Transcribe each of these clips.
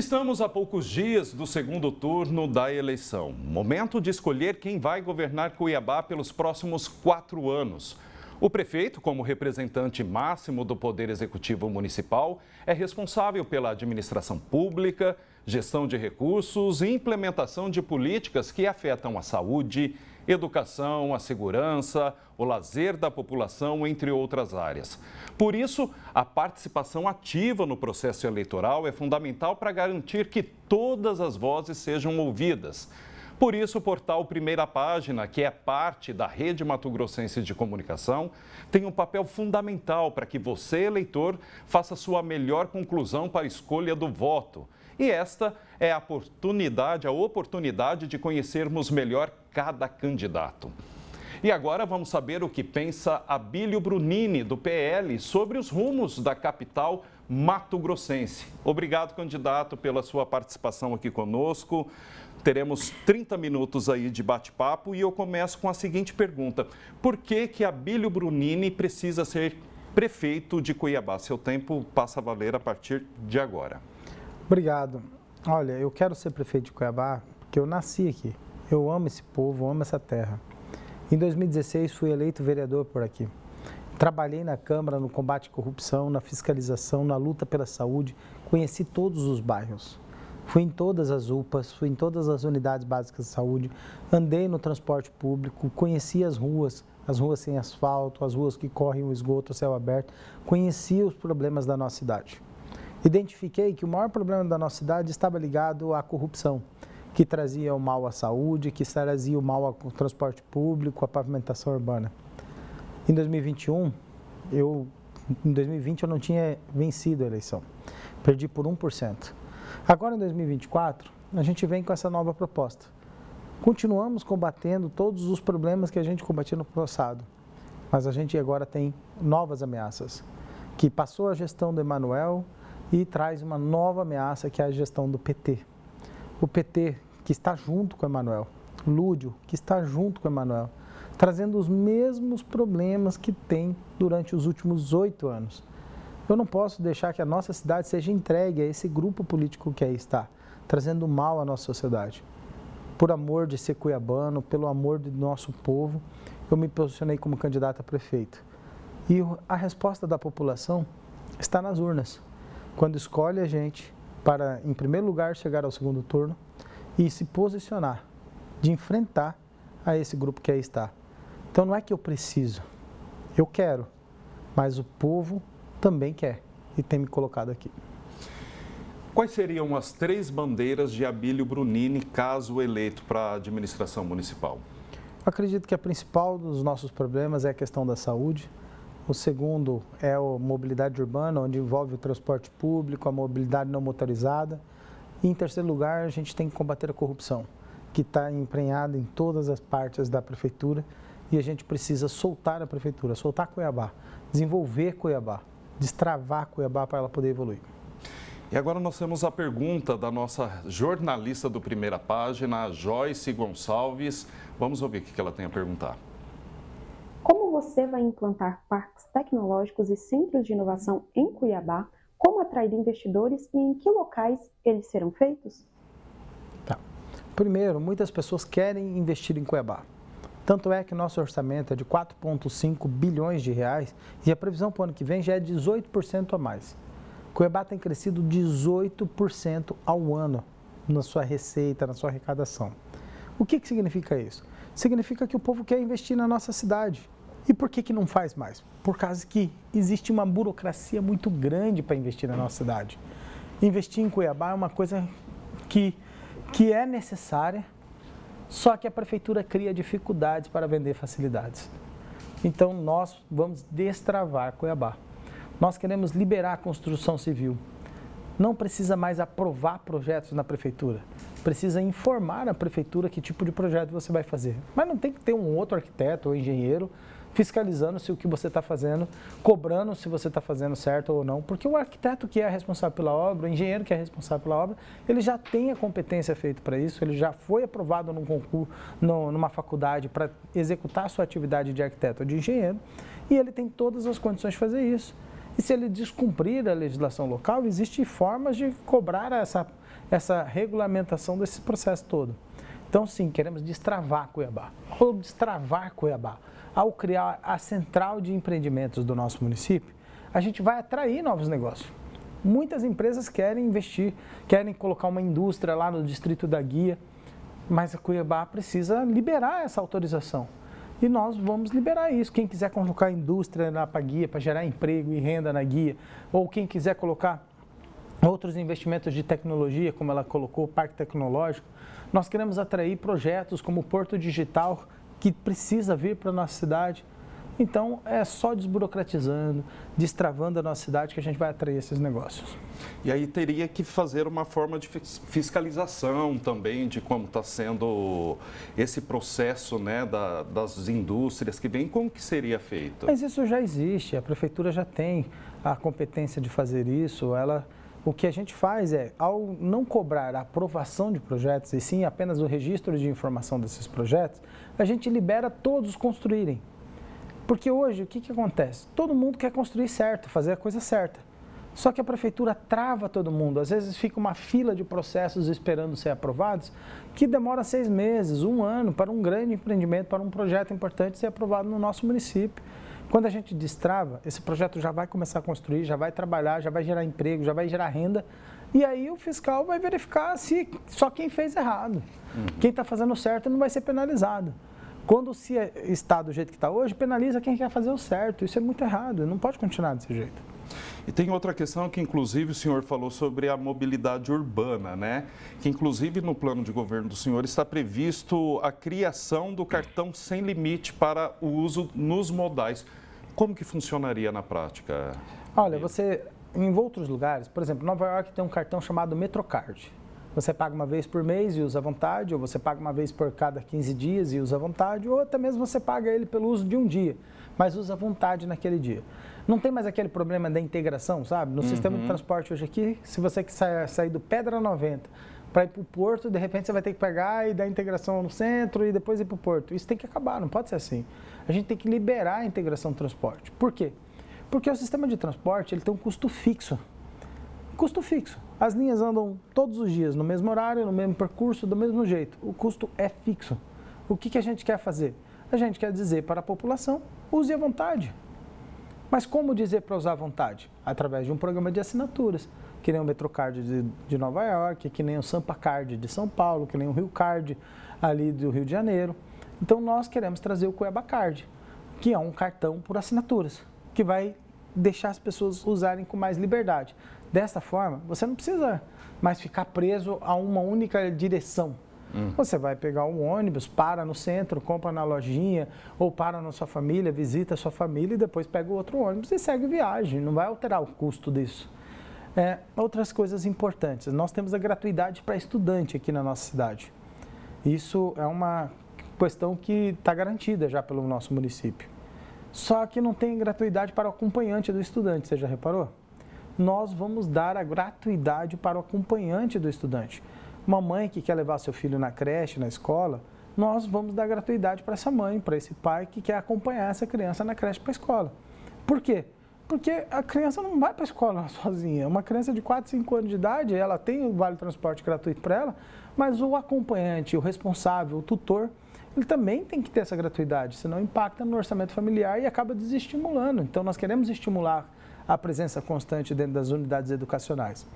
Estamos a poucos dias do segundo turno da eleição. Momento de escolher quem vai governar Cuiabá pelos próximos 4 anos. O prefeito, como representante máximo do Poder Executivo Municipal, é responsável pela administração pública, gestão de recursos e implementação de políticas que afetam a saúde, educação, a segurança, o lazer da população, entre outras áreas. Por isso, a participação ativa no processo eleitoral é fundamental para garantir que todas as vozes sejam ouvidas. Por isso, o portal Primeira Página, que é parte da Rede Mato Grossense de Comunicação, tem um papel fundamental para que você, eleitor, faça sua melhor conclusão para a escolha do voto. E esta é a oportunidade de conhecermos melhor cada candidato. E agora vamos saber o que pensa Abílio Brunini, do PL, sobre os rumos da capital mato-grossense. Obrigado, candidato, pela sua participação aqui conosco. Teremos 30 minutos aí de bate-papo e eu começo com a seguinte pergunta. Por que Abílio Brunini precisa ser prefeito de Cuiabá? Seu tempo passa a valer a partir de agora. Obrigado. Olha, eu quero ser prefeito de Cuiabá porque eu nasci aqui. Eu amo esse povo, amo essa terra. Em 2016, fui eleito vereador por aqui. Trabalhei na Câmara no combate à corrupção, na fiscalização, na luta pela saúde. Conheci todos os bairros. Fui em todas as UPAs, fui em todas as unidades básicas de saúde. Andei no transporte público, conheci as ruas sem asfalto, as ruas que correm o esgoto a céu aberto. Conheci os problemas da nossa cidade. Identifiquei que o maior problema da nossa cidade estava ligado à corrupção, que trazia o mal à saúde, que trazia o mal ao transporte público, à pavimentação urbana. Em 2020 eu não tinha vencido a eleição, perdi por 1%. Agora, em 2024, a gente vem com essa nova proposta. Continuamos combatendo todos os problemas que a gente combatia no passado, mas a gente agora tem novas ameaças, que passou a gestão do Emanuel e traz uma nova ameaça, que é a gestão do PT. O PT, que está junto com o Emanuel, Lúdio, que está junto com o Emanuel, trazendo os mesmos problemas que tem durante os últimos 8 anos. Eu não posso deixar que a nossa cidade seja entregue a esse grupo político que aí está, trazendo mal à nossa sociedade. Por amor de ser cuiabano, pelo amor do nosso povo, eu me posicionei como candidato a prefeito. E a resposta da população está nas urnas, quando escolhe a gente para, em primeiro lugar, chegar ao segundo turno e se posicionar, de enfrentar a esse grupo que aí está. Então não é que eu preciso, eu quero, mas o povo também quer e tem me colocado aqui. Quais seriam as 3 bandeiras de Abílio Brunini, caso eleito para a administração municipal? Acredito que a principal dos nossos problemas é a questão da saúde. O segundo é a mobilidade urbana, onde envolve o transporte público, a mobilidade não motorizada. E, em terceiro lugar, a gente tem que combater a corrupção, que está emprenhada em todas as partes da prefeitura. E a gente precisa soltar a prefeitura, soltar Cuiabá, desenvolver Cuiabá, destravar Cuiabá para ela poder evoluir. E agora nós temos a pergunta da nossa jornalista do Primeira Página, a Joyce Gonçalves. Vamos ouvir o que ela tem a perguntar. Como você vai implantar parques tecnológicos e centros de inovação em Cuiabá? Como atrair investidores e em que locais eles serão feitos? Tá. Primeiro, muitas pessoas querem investir em Cuiabá. Tanto é que nosso orçamento é de 4,5 bilhões de reais e a previsão para o ano que vem já é 18% a mais. Cuiabá tem crescido 18% ao ano na sua receita, na sua arrecadação. O que significa isso? Significa que o povo quer investir na nossa cidade. E por que não faz mais? Por causa que existe uma burocracia muito grande para investir na nossa cidade. Investir em Cuiabá é uma coisa que é necessária, só que a prefeitura cria dificuldades para vender facilidades. Então, nós vamos destravar Cuiabá. Nós queremos liberar a construção civil. Não precisa mais aprovar projetos na prefeitura. Precisa informar a prefeitura que tipo de projeto você vai fazer. Mas não tem que ter um outro arquiteto ou engenheiro fiscalizando se o que você está fazendo, cobrando se você está fazendo certo ou não. Porque o arquiteto que é responsável pela obra, o engenheiro que é responsável pela obra, ele já tem a competência feita para isso, ele já foi aprovado num concurso, numa faculdade para executar a sua atividade de arquiteto ou de engenheiro, e ele tem todas as condições de fazer isso. E se ele descumprir a legislação local, existem formas de cobrar essa regulamentação desse processo todo. Então, sim, queremos destravar Cuiabá. Ou destravar Cuiabá. Ao criar a central de empreendimentos do nosso município, a gente vai atrair novos negócios. Muitas empresas querem investir, querem colocar uma indústria lá no distrito da Guia, mas a Cuiabá precisa liberar essa autorização. E nós vamos liberar isso. Quem quiser colocar indústria na Guia para gerar emprego e renda na Guia, ou quem quiser colocar outros investimentos de tecnologia, como ela colocou, o Parque Tecnológico, nós queremos atrair projetos como o Porto Digital, que precisa vir para a nossa cidade. Então, é só desburocratizando, destravando a nossa cidade que a gente vai atrair esses negócios. E aí teria que fazer uma forma de fiscalização também de como está sendo esse processo, né, das indústrias que vêm, como que seria feito? Mas isso já existe, a prefeitura já tem a competência de fazer isso. O que a gente faz é, ao não cobrar a aprovação de projetos, e sim apenas o registro de informação desses projetos, a gente libera todos construírem. Porque hoje, o que acontece? Todo mundo quer construir certo, fazer a coisa certa. Só que a prefeitura trava todo mundo. Às vezes fica uma fila de processos esperando ser aprovados, que demora 6 meses, 1 ano, para um grande empreendimento, para um projeto importante ser aprovado no nosso município. Quando a gente destrava, esse projeto já vai começar a construir, já vai trabalhar, já vai gerar emprego, já vai gerar renda. E aí o fiscal vai verificar se só quem fez errado. Quem está fazendo certo não vai ser penalizado. Quando se está do jeito que está hoje, penaliza quem quer fazer o certo. Isso é muito errado, não pode continuar desse jeito. E tem outra questão que, inclusive, o senhor falou sobre a mobilidade urbana, né? Que, inclusive, no plano de governo do senhor está previsto a criação do cartão sem limite para o uso nos modais. Como que funcionaria na prática? Olha, você, em outros lugares, por exemplo, Nova York tem um cartão chamado Metrocard. Você paga uma vez por mês e usa à vontade, ou você paga uma vez por cada 15 dias e usa à vontade, ou até mesmo você paga ele pelo uso de um dia, mas usa à vontade naquele dia. Não tem mais aquele problema da integração, sabe? No sistema de transporte hoje aqui, se você sair do Pedra 90 para ir para o Porto, de repente você vai ter que pegar e dar integração no centro e depois ir para o Porto. Isso tem que acabar, não pode ser assim. A gente tem que liberar a integração do transporte. Por quê? Porque o sistema de transporte ele tem um custo fixo. Custo fixo. As linhas andam todos os dias, no mesmo horário, no mesmo percurso, do mesmo jeito. O custo é fixo. O que a gente quer fazer? A gente quer dizer para a população, use à vontade. Mas como dizer para usar à vontade? Através de um programa de assinaturas, que nem o Metrocard de Nova York, que nem o Sampa Card de São Paulo, que nem o Rio Card ali do Rio de Janeiro. Então nós queremos trazer o Cuiabá Card, que é um cartão por assinaturas, que vai deixar as pessoas usarem com mais liberdade. Dessa forma, você não precisa mais ficar preso a uma única direção. Você vai pegar um ônibus, para no centro, compra na lojinha, ou para na sua família, visita a sua família e depois pega o outro ônibus e segue viagem. Não vai alterar o custo disso. Outras coisas importantes. Nós temos a gratuidade para estudante aqui na nossa cidade. Isso é uma questão que está garantida já pelo nosso município. Só que não tem gratuidade para o acompanhante do estudante, você já reparou? Nós vamos dar a gratuidade para o acompanhante do estudante. Uma mãe que quer levar seu filho na creche, na escola, nós vamos dar gratuidade para essa mãe, para esse pai que quer acompanhar essa criança na creche para a escola. Por quê? Porque a criança não vai para a escola sozinha. Uma criança de 4, 5 anos de idade, ela tem o vale transporte gratuito para ela, mas o acompanhante, o responsável, o tutor, ele também tem que ter essa gratuidade, senão impacta no orçamento familiar e acaba desestimulando. Então, nós queremos estimular a presença constante dentro das unidades educacionais.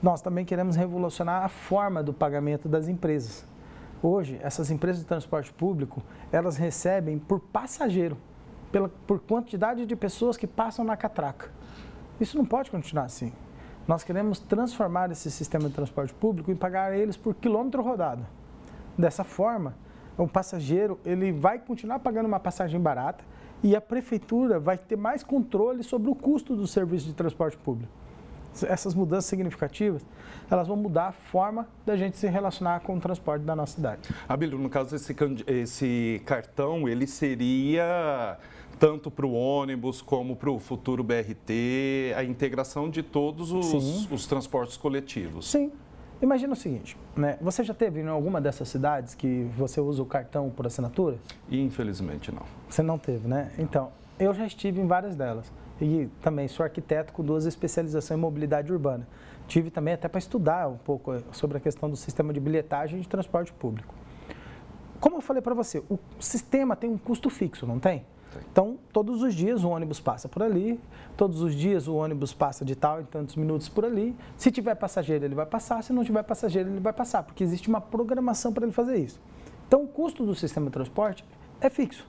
Nós também queremos revolucionar a forma do pagamento das empresas. Hoje, essas empresas de transporte público, elas recebem por passageiro, por quantidade de pessoas que passam na catraca. Isso não pode continuar assim. Nós queremos transformar esse sistema de transporte público e pagar eles por quilômetro rodado. Dessa forma, o passageiro ele vai continuar pagando uma passagem barata e a prefeitura vai ter mais controle sobre o custo do serviço de transporte público. Essas mudanças significativas, elas vão mudar a forma da gente se relacionar com o transporte da nossa cidade. Abílio, no caso, esse cartão, ele seria tanto para o ônibus como para o futuro BRT, a integração de todos os transportes coletivos. Sim. Imagina o seguinte, né? Você já teve em alguma dessas cidades que você usa o cartão por assinatura? Infelizmente não. Você não teve, né? Então, Eu já estive em várias delas. E também sou arquiteto com 2 especializações em mobilidade urbana. Tive também até para estudar um pouco sobre a questão do sistema de bilhetagem de transporte público. Como eu falei para você, o sistema tem um custo fixo, não tem? Então, todos os dias o ônibus passa por ali, todos os dias o ônibus passa de tal em tantos minutos por ali. Se tiver passageiro, ele vai passar, se não tiver passageiro, ele vai passar, porque existe uma programação para ele fazer isso. Então, o custo do sistema de transporte é fixo.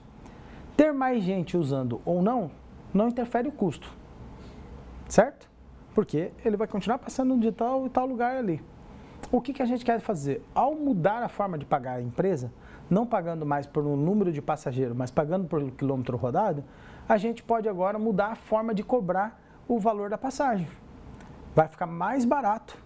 Ter mais gente usando ou não interfere o custo, certo? Porque ele vai continuar passando de tal e tal lugar ali. O que a gente quer fazer? Ao mudar a forma de pagar a empresa, não pagando mais por um número de passageiro, mas pagando por quilômetro rodado, a gente pode agora mudar a forma de cobrar o valor da passagem. Vai ficar mais barato,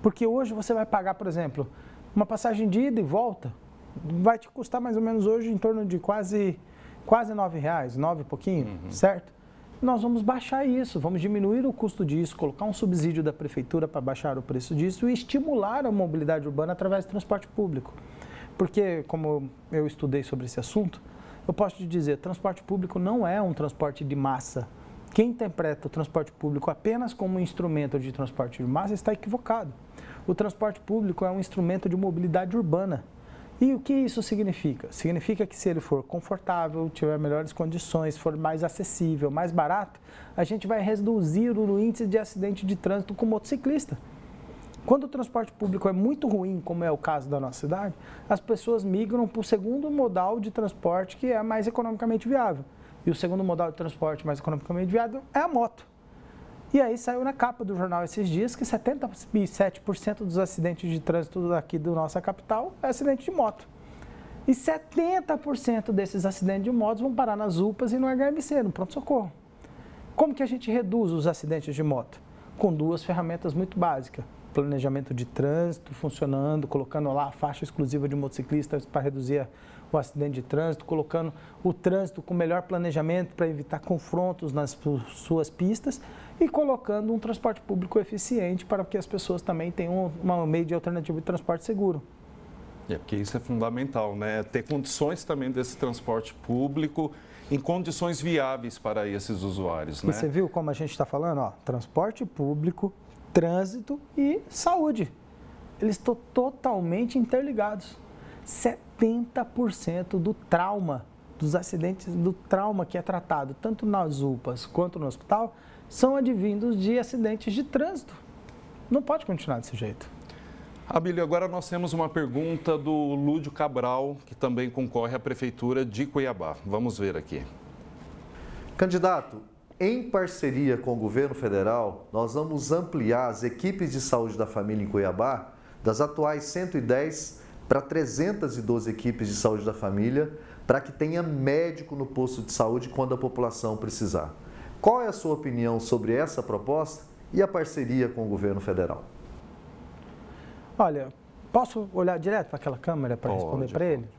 porque hoje você vai pagar, por exemplo, uma passagem de ida e volta, vai te custar mais ou menos hoje em torno de quase R$9, 9 e pouquinho, certo? Nós vamos baixar isso, vamos diminuir o custo disso, colocar um subsídio da prefeitura para baixar o preço disso e estimular a mobilidade urbana através do transporte público. Porque, como eu estudei sobre esse assunto, eu posso te dizer, transporte público não é um transporte de massa. Quem interpreta o transporte público apenas como um instrumento de transporte de massa está equivocado. O transporte público é um instrumento de mobilidade urbana. E o que isso significa? Significa que se ele for confortável, tiver melhores condições, for mais acessível, mais barato, a gente vai reduzir o índice de acidente de trânsito com motociclista. Quando o transporte público é muito ruim, como é o caso da nossa cidade, as pessoas migram para o segundo modal de transporte que é mais economicamente viável. E o segundo modal de transporte mais economicamente viável é a moto. E aí saiu na capa do jornal esses dias que 77% dos acidentes de trânsito aqui da nossa capital é acidente de moto. E 70% desses acidentes de motos vão parar nas UPAs e no HMC, no pronto-socorro. Como que a gente reduz os acidentes de moto? Com 2 ferramentas muito básicas. Planejamento de trânsito funcionando, colocando lá a faixa exclusiva de motociclistas para reduzir o acidente de trânsito, colocando o trânsito com melhor planejamento para evitar confrontos nas suas pistas e colocando um transporte público eficiente para que as pessoas também tenham um meio de alternativo de transporte seguro. Porque isso é fundamental, né? Ter condições também desse transporte público em condições viáveis para esses usuários, né? E você viu como a gente está falando? Ó, transporte público, trânsito e saúde. Eles estão totalmente interligados. 70% do trauma, dos acidentes do trauma que é tratado tanto nas UPAs quanto no hospital, são advindos de acidentes de trânsito. Não pode continuar desse jeito. Abílio, agora nós temos uma pergunta do Lúdio Cabral, que também concorre à Prefeitura de Cuiabá. Vamos ver aqui. Candidato, em parceria com o governo federal, nós vamos ampliar as equipes de saúde da família em Cuiabá das atuais 110 para 312 equipes de saúde da família, para que tenha médico no posto de saúde quando a população precisar. Qual é a sua opinião sobre essa proposta e a parceria com o governo federal? Olha, posso olhar direto para aquela câmera para responder para ele?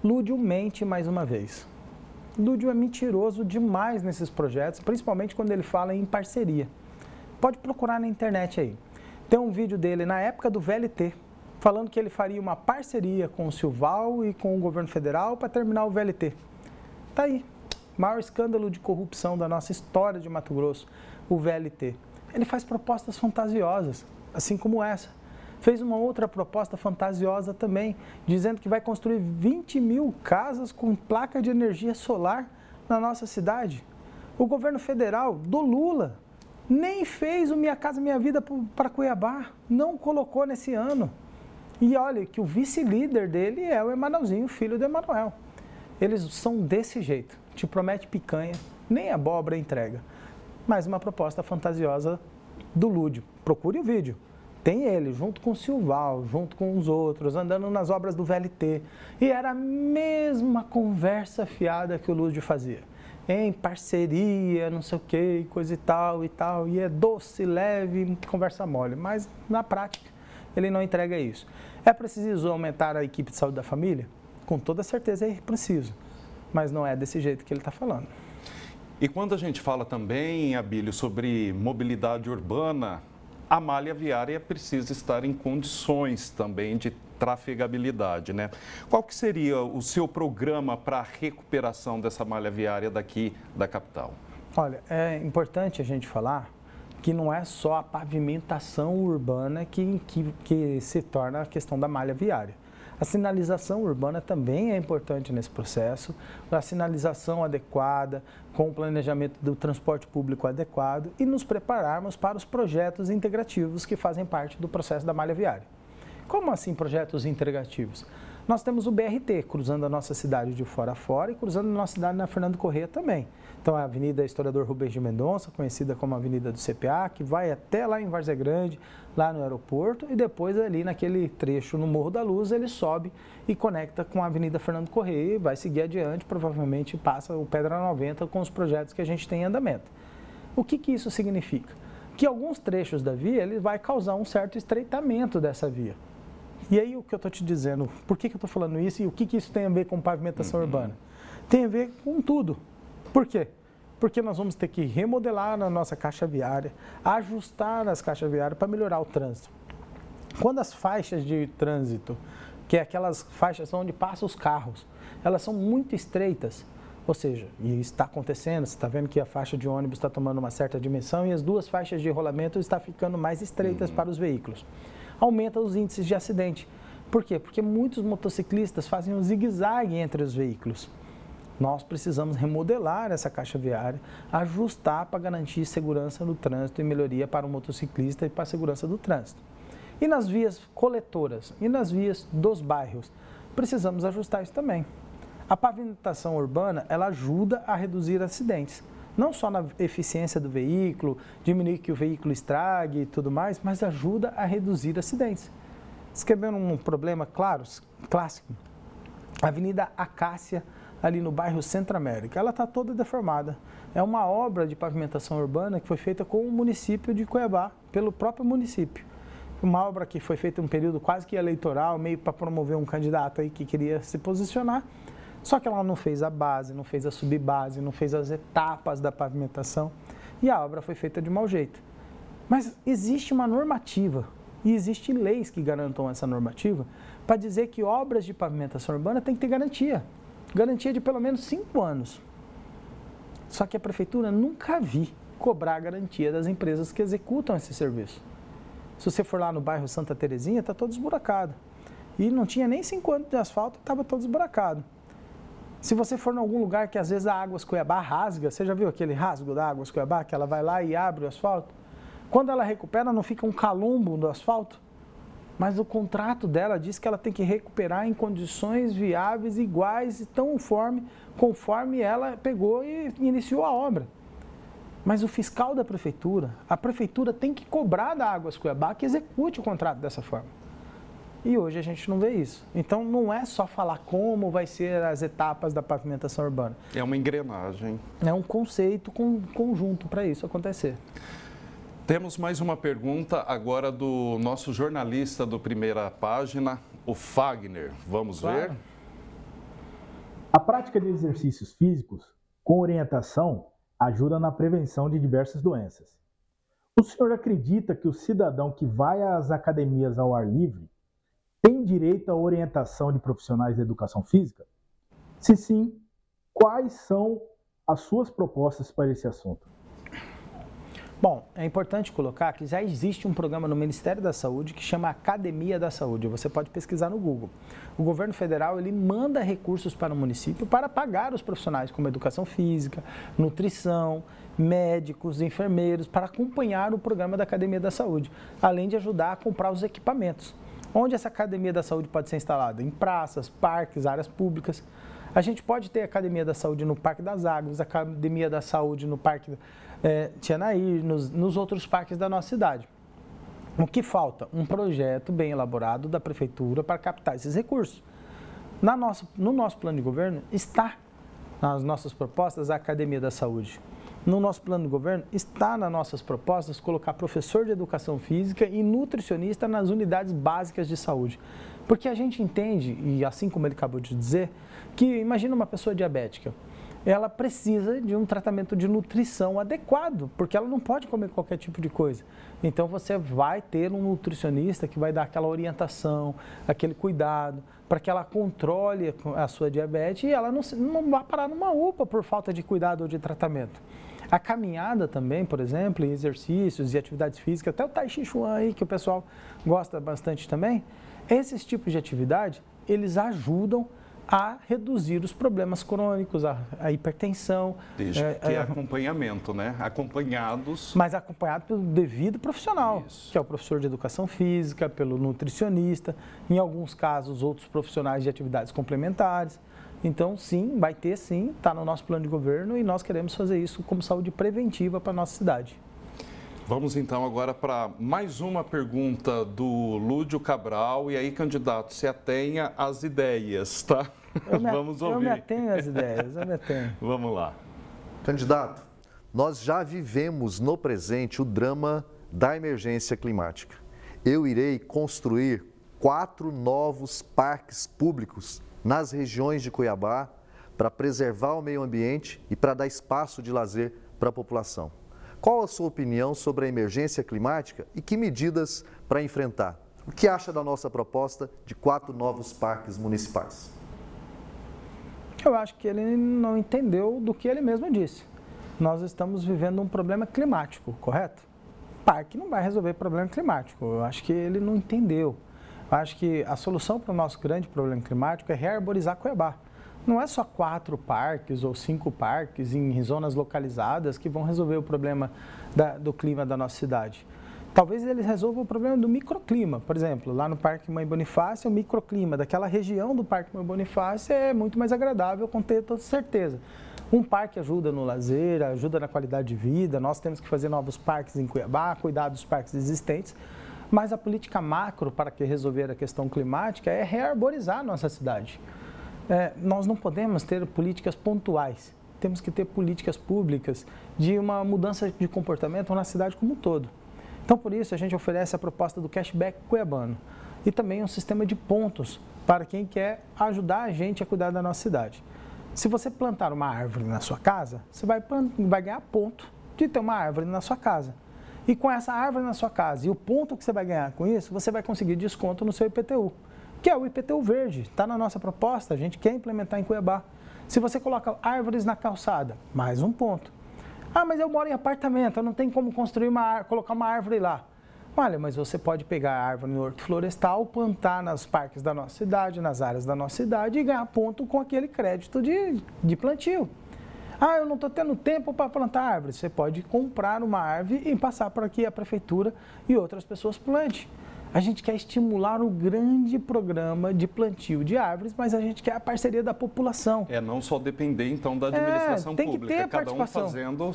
Lúdio mente mais uma vez. Lúdio é mentiroso demais nesses projetos, principalmente quando ele fala em parceria. Pode procurar na internet aí. Tem um vídeo dele na época do VLT, falando que ele faria uma parceria com o Silval e com o governo federal para terminar o VLT. Tá aí. Maior escândalo de corrupção da nossa história de Mato Grosso, o VLT. Ele faz propostas fantasiosas, assim como essa. Fez uma outra proposta fantasiosa também, dizendo que vai construir 20 mil casas com placa de energia solar na nossa cidade. O governo federal, do Lula, nem fez o Minha Casa Minha Vida para Cuiabá, não colocou nesse ano. E olha que o vice-líder dele é o Emanuelzinho, filho do Emanuel. Eles são desse jeito, te promete picanha, nem abóbora entrega. Mais uma proposta fantasiosa do Lúdio. Procure o vídeo. Tem ele, junto com o Silval, junto com os outros, andando nas obras do VLT. E era a mesma conversa fiada que o Lúdio fazia. Em parceria, não sei o que, coisa e tal e tal. E é doce, leve, conversa mole. Mas, na prática, ele não entrega isso. É preciso aumentar a equipe de saúde da família? Com toda certeza é preciso. Mas não é desse jeito que ele está falando. E quando a gente fala também, Abílio, sobre mobilidade urbana, a malha viária precisa estar em condições também de trafegabilidade, né? Qual que seria o seu programa para a recuperação dessa malha viária daqui da capital? Olha, é importante a gente falar que não é só a pavimentação urbana que se torna a questão da malha viária. A sinalização urbana também é importante nesse processo, a sinalização adequada, com o planejamento do transporte público adequado e nos prepararmos para os projetos integrativos que fazem parte do processo da malha viária. Como assim projetos integrativos? Nós temos o BRT cruzando a nossa cidade de fora a fora e cruzando a nossa cidade na Fernando Corrêa também. Então, a Avenida Historiador Rubens de Mendonça, conhecida como Avenida do CPA, que vai até lá em Várzea Grande, lá no aeroporto, e depois ali naquele trecho no Morro da Luz, ele sobe e conecta com a Avenida Fernando Corrêa e vai seguir adiante, provavelmente passa o Pedra 90 com os projetos que a gente tem em andamento. O que isso significa? Que alguns trechos da via ele vai causar um certo estreitamento dessa via. E aí o que eu estou te dizendo, por que eu estou falando isso e o que isso tem a ver com pavimentação urbana? Tem a ver com tudo. Por quê? Porque nós vamos ter que remodelar a nossa caixa viária, ajustar as caixas viárias para melhorar o trânsito. Quando as faixas de trânsito, que é aquelas faixas onde passam os carros, elas são muito estreitas, ou seja, e está acontecendo, você está vendo que a faixa de ônibus está tomando uma certa dimensão e as duas faixas de rolamento estão ficando mais estreitas para os veículos. Aumenta os índices de acidente. Por quê? Porque muitos motociclistas fazem um zigue-zague entre os veículos. Nós precisamos remodelar essa caixa viária, ajustar para garantir segurança no trânsito e melhoria para o motociclista e para a segurança do trânsito. E nas vias coletoras e nas vias dos bairros, precisamos ajustar isso também. A pavimentação urbana, ela ajuda a reduzir acidentes. Não só na eficiência do veículo, diminuir que o veículo estrague e tudo mais, mas ajuda a reduzir acidentes. Escrevendo um problema clássico, a Avenida Acácia, ali no bairro Centro América, ela está toda deformada. É uma obra de pavimentação urbana que foi feita com o município de Cuiabá, pelo próprio município. Uma obra que foi feita em um período quase que eleitoral, meio para promover um candidato aí que queria se posicionar, só que ela não fez a base, não fez a subbase, não fez as etapas da pavimentação e a obra foi feita de mau jeito. Mas existe uma normativa e existem leis que garantam essa normativa para dizer que obras de pavimentação urbana têm que ter garantia. Garantia de pelo menos 5 anos. Só que a prefeitura nunca vi cobrar a garantia das empresas que executam esse serviço. Se você for lá no bairro Santa Terezinha, está todo esburacado. E não tinha nem 5 anos de asfalto, estava todo esburacado. Se você for em algum lugar que às vezes a Águas Cuiabá rasga, você já viu aquele rasgo da Águas Cuiabá, que ela vai lá e abre o asfalto? Quando ela recupera, não fica um calombo no asfalto? Mas o contrato dela diz que ela tem que recuperar em condições viáveis, iguais e tão conforme ela pegou e iniciou a obra. Mas o fiscal da prefeitura, a prefeitura tem que cobrar da Águas Cuiabá que execute o contrato dessa forma. E hoje a gente não vê isso. Então não é só falar como vai ser as etapas da pavimentação urbana. É uma engrenagem. É um conceito conjunto para isso acontecer. Temos mais uma pergunta agora do nosso jornalista do Primeira Página, o Fagner. Vamos ver? A prática de exercícios físicos com orientação ajuda na prevenção de diversas doenças. O senhor acredita que o cidadão que vai às academias ao ar livre tem direito à orientação de profissionais da educação física? Se sim, quais são as suas propostas para esse assunto? Bom, é importante colocar que já existe um programa no Ministério da Saúde que chama Academia da Saúde. Você pode pesquisar no Google. O governo federal ele manda recursos para o município para pagar os profissionais como educação física, nutrição, médicos, enfermeiros, para acompanhar o programa da Academia da Saúde, além de ajudar a comprar os equipamentos. Onde essa Academia da Saúde pode ser instalada? Em praças, parques, áreas públicas. A gente pode ter Academia da Saúde no Parque das Águas, Academia da Saúde no Parque Tianaí, nos outros parques da nossa cidade. O que falta? Um projeto bem elaborado da prefeitura para captar esses recursos. No nosso plano de governo está, nas nossas propostas, a Academia da Saúde. No nosso plano de governo está nas nossas propostas colocar professor de educação física e nutricionista nas unidades básicas de saúde. Porque a gente entende, e assim como ele acabou de dizer, que imagina uma pessoa diabética. ela precisa de um tratamento de nutrição adequado, porque ela não pode comer qualquer tipo de coisa. Então você vai ter um nutricionista que vai dar aquela orientação, aquele cuidado, para que ela controle a sua diabetes e ela não vá parar numa UPA por falta de cuidado ou de tratamento. A caminhada também, por exemplo, em exercícios e atividades físicas, até o Tai Chi Chuan aí, que o pessoal gosta bastante também, esses tipos de atividade, eles ajudam a reduzir os problemas crônicos, a hipertensão. Desde que é acompanhamento, né? Acompanhados. Mas acompanhado pelo devido profissional, Isso. que é o professor de educação física, pelo nutricionista, em alguns casos, outros profissionais de atividades complementares. Então, sim, vai ter sim, está no nosso plano de governo e nós queremos fazer isso como saúde preventiva para a nossa cidade. Vamos então agora para mais uma pergunta do Lúdio Cabral. E aí, candidato, se atenha às ideias, tá? Vamos ouvir. Eu me atenho às ideias, eu me atenho. Vamos lá. Candidato, nós já vivemos no presente o drama da emergência climática. Eu irei construir 4 novos parques públicos nas regiões de Cuiabá para preservar o meio ambiente e para dar espaço de lazer para a população. Qual a sua opinião sobre a emergência climática e que medidas para enfrentar? O que acha da nossa proposta de 4 novos parques municipais? Eu acho que ele não entendeu do que ele mesmo disse. Nós estamos vivendo um problema climático, correto? Parque não vai resolver problema climático. Eu acho que ele não entendeu. Eu acho que a solução para o nosso grande problema climático é rearborizar Cuiabá. Não é só 4 parques ou 5 parques em zonas localizadas que vão resolver o problema do clima da nossa cidade. Talvez eles resolvam o problema do microclima. Por exemplo, lá no Parque Mãe Bonifácio, o microclima daquela região do Parque Mãe Bonifácio é muito mais agradável, com toda certeza. Um parque ajuda no lazer, ajuda na qualidade de vida. Nós temos que fazer novos parques em Cuiabá, cuidar dos parques existentes. Mas a política macro para resolver a questão climática é rearborizar a nossa cidade. Nós não podemos ter políticas pontuais. Temos que ter políticas públicas de uma mudança de comportamento na cidade como um todo. Então, por isso, a gente oferece a proposta do cashback cuiabano e também um sistema de pontos para quem quer ajudar a gente a cuidar da nossa cidade. Se você plantar uma árvore na sua casa, você vai ganhar ponto de ter uma árvore na sua casa. E com essa árvore na sua casa e o ponto que você vai ganhar com isso, você vai conseguir desconto no seu IPTU, que é o IPTU verde. Está na nossa proposta, a gente quer implementar em Cuiabá. Se você coloca árvores na calçada, mais um ponto. Ah, mas eu moro em apartamento, eu não tenho como colocar uma árvore lá. Olha, mas você pode pegar a árvore no horto florestal, plantar nos parques da nossa cidade, nas áreas da nossa cidade e ganhar ponto com aquele crédito de plantio. Ah, eu não estou tendo tempo para plantar árvore. Você pode comprar uma árvore e passar por aqui a prefeitura e outras pessoas plantem. A gente quer estimular o grande programa de plantio de árvores, mas a gente quer a parceria da população. Não só depender, então, da administração tem pública, que ter cada um fazendo...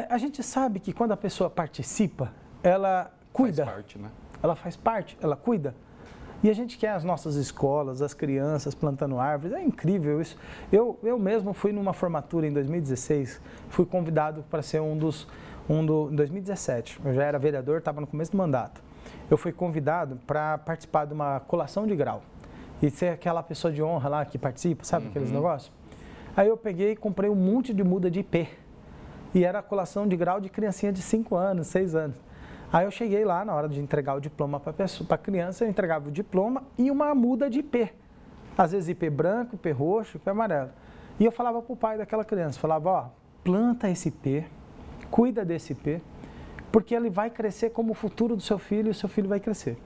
A gente sabe que quando a pessoa participa, ela cuida. Faz parte, né? Ela faz parte, ela cuida. E a gente quer as nossas escolas, as crianças plantando árvores, é incrível isso. Eu mesmo fui numa formatura em 2016, fui convidado para ser em 2017, eu já era vereador, estava no começo do mandato. Eu fui convidado para participar de uma colação de grau e ser aquela pessoa de honra lá que participa, sabe aqueles negócios? Aí eu peguei e comprei um monte de muda de IP e era a colação de grau de criancinha de 5 anos, 6 anos. Aí eu cheguei lá, na hora de entregar o diploma para a criança, eu entregava o diploma e uma muda de IP. Às vezes IP branco, IP roxo, IP amarelo. E eu falava para o pai daquela criança, falava, ó, planta esse IP, cuida desse IP, porque ele vai crescer como o futuro do seu filho e o seu filho vai crescer.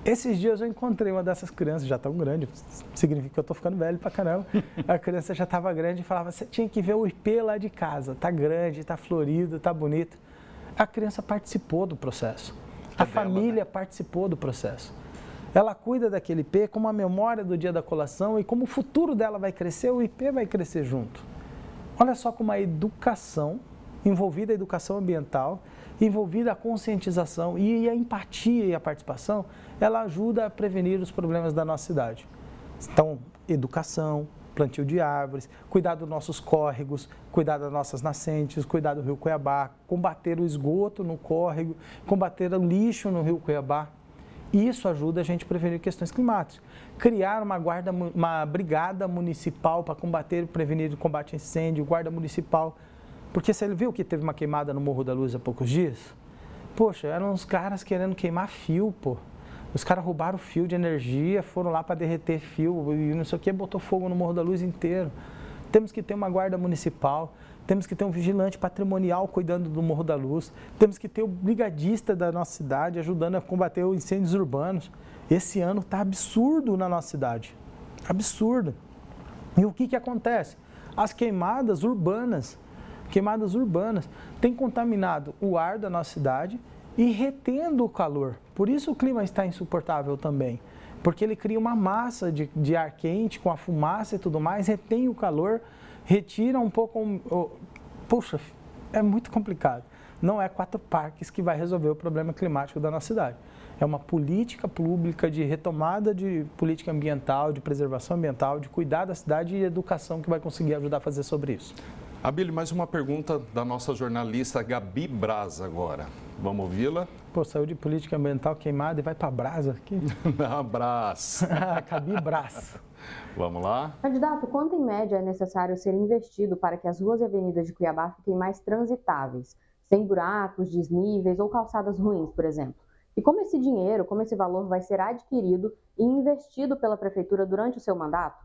Esses dias eu encontrei uma dessas crianças, já tão grande, significa que eu estou ficando velho pra caramba. A criança já estava grande e falava, você tinha que ver o IP lá de casa, tá grande, tá florido, tá bonito. A criança participou do processo, a família participou do processo. Ela cuida daquele IP como a memória do dia da colação e como o futuro dela vai crescer, o IP vai crescer junto. Olha só como a educação, envolvida a educação ambiental, envolvida a conscientização e a empatia e a participação, ela ajuda a prevenir os problemas da nossa cidade. Então, educação, plantio de árvores, cuidar dos nossos córregos, cuidar das nossas nascentes, cuidar do rio Cuiabá, combater o esgoto no córrego, combater o lixo no rio Cuiabá. Isso ajuda a gente a prevenir questões climáticas. Criar uma brigada municipal para combater e prevenir o combate a incêndio, guarda municipal. Porque você viu que teve uma queimada no Morro da Luz há poucos dias? Poxa, eram uns caras querendo queimar fio, pô. Os caras roubaram fio de energia, foram lá para derreter fio e não sei o que, botou fogo no Morro da Luz inteiro. Temos que ter uma guarda municipal, temos que ter um vigilante patrimonial cuidando do Morro da Luz, temos que ter o brigadista da nossa cidade ajudando a combater os incêndios urbanos. Esse ano está absurdo na nossa cidade, absurdo. E o que acontece? As queimadas urbanas têm contaminado o ar da nossa cidade e retendo o calor. Por isso o clima está insuportável também, porque ele cria uma massa de ar quente com a fumaça e tudo mais, retém o calor, retira um pouco... Puxa, é muito complicado. Não é 4 parques que vai resolver o problema climático da nossa cidade. É uma política pública de retomada de política ambiental, de preservação ambiental, de cuidar da cidade e educação que vai conseguir ajudar a fazer sobre isso. Abílio, mais uma pergunta da nossa jornalista Gabi Braz agora. Vamos ouvi-la? Pô, saiu de política ambiental queimada e vai para Brasa aqui? Não, Braz. Gabi Braz. Vamos lá? Candidato, quanto em média é necessário ser investido para que as ruas e avenidas de Cuiabá fiquem mais transitáveis, sem buracos, desníveis ou calçadas ruins, por exemplo? E como esse dinheiro, como esse valor vai ser adquirido e investido pela Prefeitura durante o seu mandato?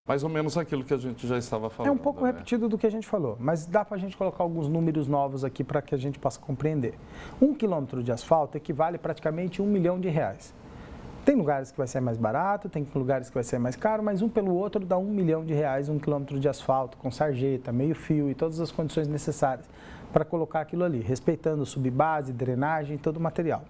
Mais ou menos aquilo que a gente já estava falando. É um pouco repetido do que a gente falou, mas dá para a gente colocar alguns números novos aqui para que a gente possa compreender. 1 quilômetro de asfalto equivale praticamente a R$1 milhão. Tem lugares que vai ser mais barato, tem lugares que vai ser mais caro, mas um pelo outro dá R$1 milhão, 1 quilômetro de asfalto, com sarjeta, meio fio e todas as condições necessárias para colocar aquilo ali, respeitando subbase, drenagem e todo o material.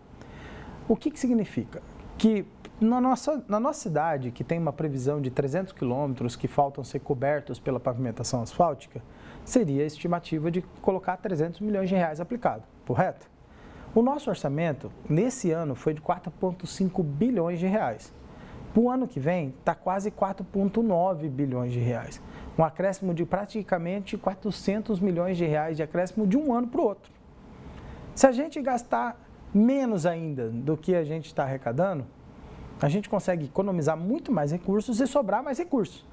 O que significa? Que na nossa cidade, que tem uma previsão de 300 quilômetros que faltam ser cobertos pela pavimentação asfáltica, seria a estimativa de colocar R$300 milhões aplicado, correto? O nosso orçamento, nesse ano, foi de R$4,5 bilhões. Para o ano que vem, está quase R$4,9 bilhões. Um acréscimo de praticamente R$400 milhões de acréscimo de um ano para o outro. Se a gente gastar menos ainda do que a gente está arrecadando, a gente consegue economizar muito mais recursos e sobrar mais recursos.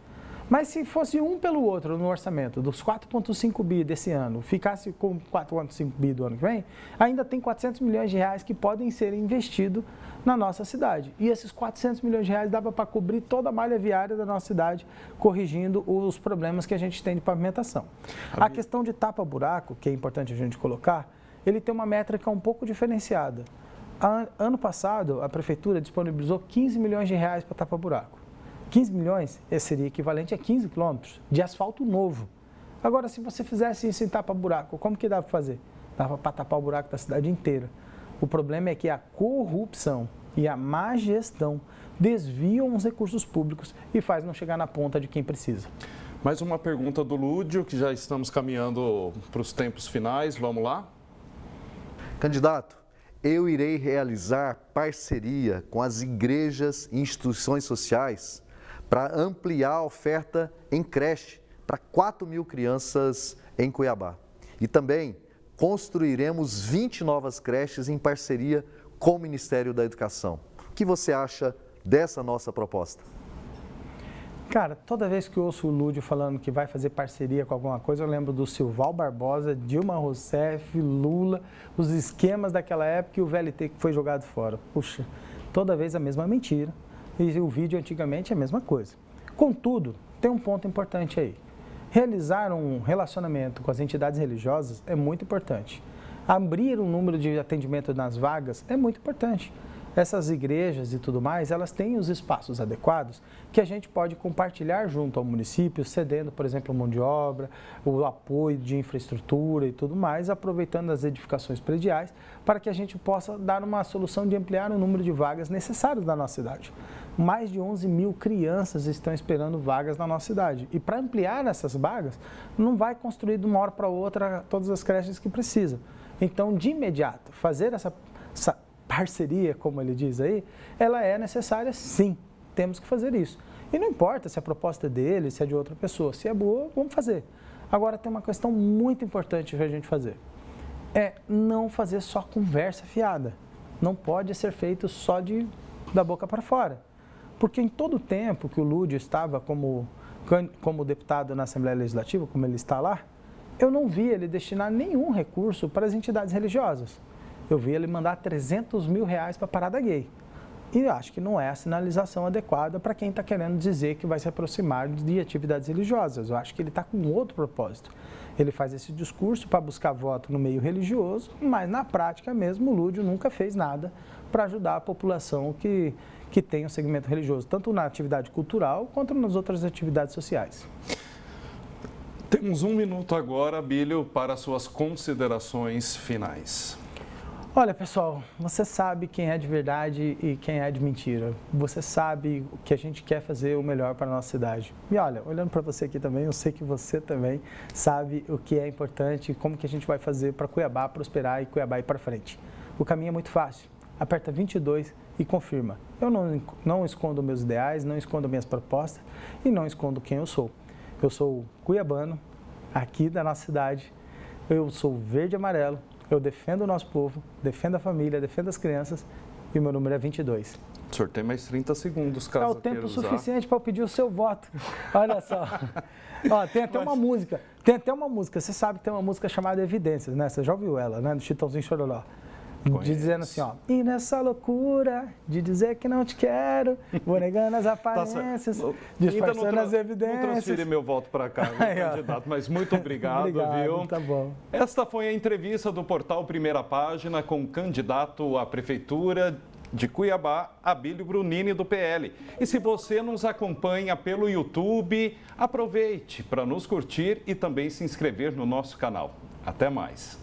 Mas se fosse um pelo outro no orçamento, dos 4,5 bi desse ano, ficasse com 4,5 bi do ano que vem, ainda tem R$400 milhões que podem ser investidos na nossa cidade. E esses R$400 milhões dava para cobrir toda a malha viária da nossa cidade, corrigindo os problemas que a gente tem de pavimentação. A questão de tapa-buraco, que é importante a gente colocar, ele tem uma métrica um pouco diferenciada. Ano passado, a Prefeitura disponibilizou R$15 milhões para tapa-buraco. 15 milhões seria equivalente a 15 quilômetros de asfalto novo. Agora, se você fizesse isso em tapa-buraco, como que dava para fazer? Dava para tapar o buraco da cidade inteira. O problema é que a corrupção e a má gestão desviam os recursos públicos e faz não chegar na ponta de quem precisa. Mais uma pergunta do Lúdio, que já estamos caminhando para os tempos finais. Vamos lá? Candidato, eu irei realizar parceria com as igrejas e instituições sociais para ampliar a oferta em creche para 4 mil crianças em Cuiabá. E também construiremos 20 novas creches em parceria com o Ministério da Educação. O que você acha dessa nossa proposta? Cara, toda vez que eu ouço o Lúdio falando que vai fazer parceria com alguma coisa, eu lembro do Silval Barbosa, Dilma Rousseff, Lula, os esquemas daquela época e o VLT que foi jogado fora. Puxa, toda vez a mesma mentira e o vídeo antigamente é a mesma coisa. Contudo, tem um ponto importante aí. Realizar um relacionamento com as entidades religiosas é muito importante. Abrir um número de atendimento nas vagas é muito importante. Essas igrejas e tudo mais, elas têm os espaços adequados que a gente pode compartilhar junto ao município, cedendo, por exemplo, mão de obra, o apoio de infraestrutura e tudo mais, aproveitando as edificações prediais, para que a gente possa dar uma solução de ampliar o número de vagas necessárias na nossa cidade. Mais de 11 mil crianças estão esperando vagas na nossa cidade. E para ampliar essas vagas, não vai construir de uma hora para outra todas as creches que precisa. Então, de imediato, fazer essa parceria, como ele diz aí, ela é necessária sim, temos que fazer isso. E não importa se a proposta é dele, se é de outra pessoa, se é boa, vamos fazer. Agora tem uma questão muito importante para a gente fazer, é não fazer só conversa fiada. não pode ser feito só da boca para fora. Porque em todo o tempo que o Lúdio estava como deputado na Assembleia Legislativa, como ele está lá, eu não vi ele destinar nenhum recurso para as entidades religiosas. Eu vi ele mandar 300 mil reais para a Parada Gay. E eu acho que não é a sinalização adequada para quem está querendo dizer que vai se aproximar de atividades religiosas. Eu acho que ele está com outro propósito. Ele faz esse discurso para buscar voto no meio religioso, mas na prática mesmo o Lúdio nunca fez nada para ajudar a população que tem o segmento religioso, tanto na atividade cultural quanto nas outras atividades sociais. Temos 1 minuto agora, Abílio, para suas considerações finais. Olha, pessoal, você sabe quem é de verdade e quem é de mentira. Você sabe que a gente quer fazer o melhor para a nossa cidade. E olha, olhando para você aqui também, eu sei que você também sabe o que é importante e como que a gente vai fazer para Cuiabá prosperar e Cuiabá ir para frente. O caminho é muito fácil. Aperta 22 e confirma. Eu não escondo meus ideais, não escondo minhas propostas e não escondo quem eu sou. Eu sou cuiabano, aqui da nossa cidade. Eu sou verde e amarelo. Eu defendo o nosso povo, defendo a família, defendo as crianças e o meu número é 22. O senhor tem mais 30 segundos, caso é o tempo suficiente para eu pedir o seu voto. Olha só. Ó, tem até uma música. Tem até uma música. Você sabe que tem uma música chamada Evidências, né? Você já ouviu ela, né? Do Chitãozinho Chororó. Dizendo assim, ó. E nessa loucura de dizer que não te quero, vou negando as aparências, disfarçando as evidências. Não transferi meu voto para cá, candidato, mas muito obrigado, viu? Tá bom. Esta foi a entrevista do portal Primeira Página com o candidato à Prefeitura de Cuiabá, Abílio Brunini, do PL. E se você nos acompanha pelo YouTube, aproveite para nos curtir e também se inscrever no nosso canal. Até mais.